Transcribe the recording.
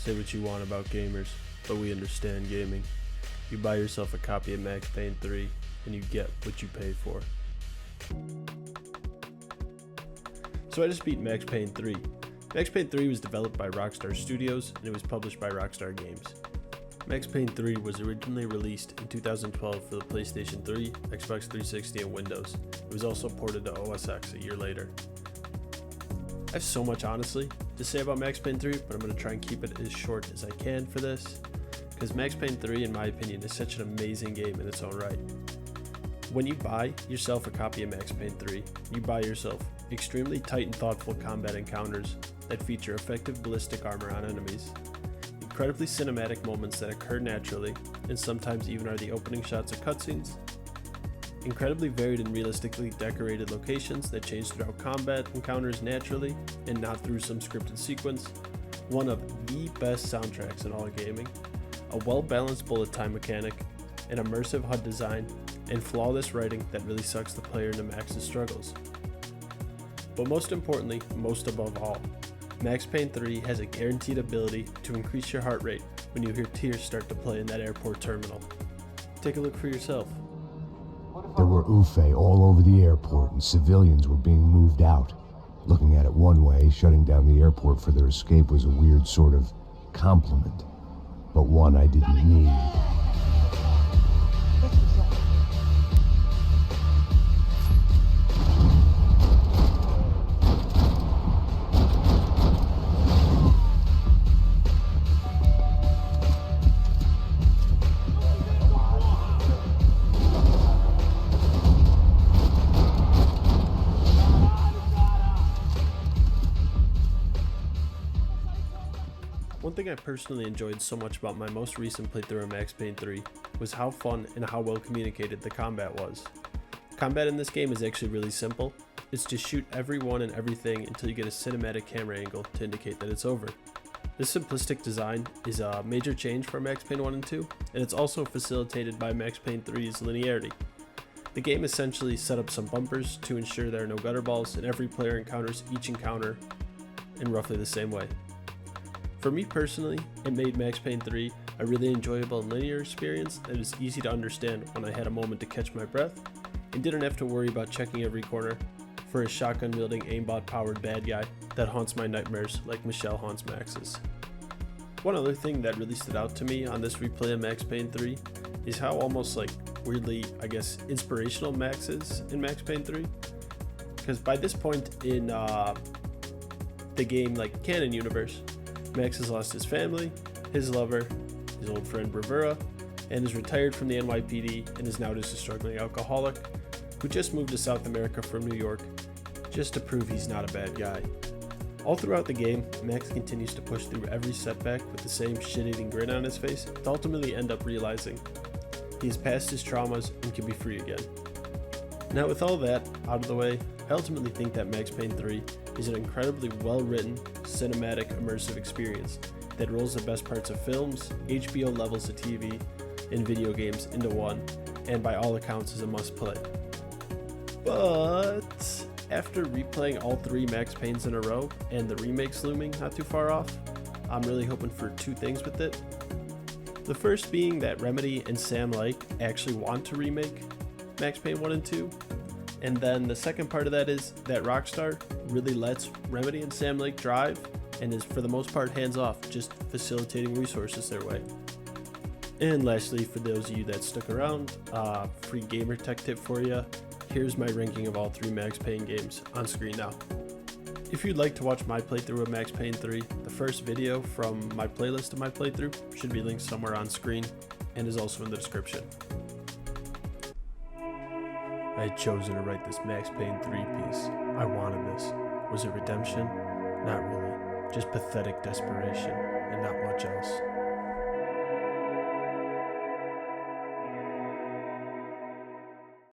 Say what you want about gamers, but we understand gaming. You buy yourself a copy of Max Payne 3, and you get what you pay for. So I just beat Max Payne 3. Max Payne 3 was developed by Rockstar Studios, and it was published by Rockstar Games. Max Payne 3 was originally released in 2012 for the PlayStation 3, Xbox 360, and Windows. It was also ported to OS X a year later. I have so much, honestly, to say about Max Payne 3, but I'm going to try and keep it as short as I can for this, because Max Payne 3, in my opinion, is such an amazing game in its own right. When you buy yourself a copy of Max Payne 3, you buy yourself extremely tight and thoughtful combat encounters that feature effective ballistic armor on enemies, incredibly cinematic moments that occur naturally, and sometimes even are the opening shots of cutscenes, incredibly varied and realistically decorated locations that change throughout combat encounters naturally and not through some scripted sequence, one of the best soundtracks in all of gaming, a well-balanced bullet time mechanic, an immersive HUD design, and flawless writing that really sucks the player into Max's struggles. But most importantly, most above all, Max Payne 3 has a guaranteed ability to increase your heart rate when you hear tears start to play in that airport terminal. Take a look for yourself. There were UFE all over the airport and civilians were being moved out. Looking at it one way, shutting down the airport for their escape was a weird sort of compliment, but one I didn't need. One thing I personally enjoyed so much about my most recent playthrough of Max Payne 3 was how fun and how well communicated the combat was. Combat in this game is actually really simple. It's just shoot everyone and everything until you get a cinematic camera angle to indicate that it's over. This simplistic design is a major change for Max Payne 1 and 2, and it's also facilitated by Max Payne 3's linearity. The game essentially set up some bumpers to ensure there are no gutter balls, and every player encounters each encounter in roughly the same way. For me personally, it made Max Payne 3 a really enjoyable and linear experience that was easy to understand when I had a moment to catch my breath, and didn't have to worry about checking every corner for a shotgun-wielding aimbot-powered bad guy that haunts my nightmares like Michelle haunts Max's. One other thing that really stood out to me on this replay of Max Payne 3 is how almost weirdly, inspirational Max is in Max Payne 3. Because by this point in the game, canon universe, Max has lost his family, his lover, his old friend Bravura, and is retired from the NYPD and is now just a struggling alcoholic who just moved to South America from New York just to prove he's not a bad guy. All throughout the game, Max continues to push through every setback with the same shit-eating grin on his face to ultimately end up realizing he has passed his traumas and can be free again. Now with all that out of the way, I ultimately think that Max Payne 3 is an incredibly well-written, cinematic, immersive experience that rolls the best parts of films, HBO levels of TV, and video games into one, and by all accounts is a must-play. But after replaying all 3 Max Paynes in a row, and the remakes looming not too far off, I'm really hoping for 2 things with it. The first being that Remedy and Sam Lake actually want to remake Max Payne 1 and 2, and then the second part of that is that Rockstar really lets Remedy and Sam Lake drive and is for the most part hands off, just facilitating resources their way. And lastly, for those of you that stuck around, free gamer tech tip for you. Here's my ranking of all 3 Max Payne games on screen now. If you'd like to watch my playthrough of Max Payne 3, the first video from my playlist of my playthrough should be linked somewhere on screen and is also in the description. I had chosen to write this Max Payne 3 piece. I wanted this. Was it redemption? Not really. Just pathetic desperation, and not much else.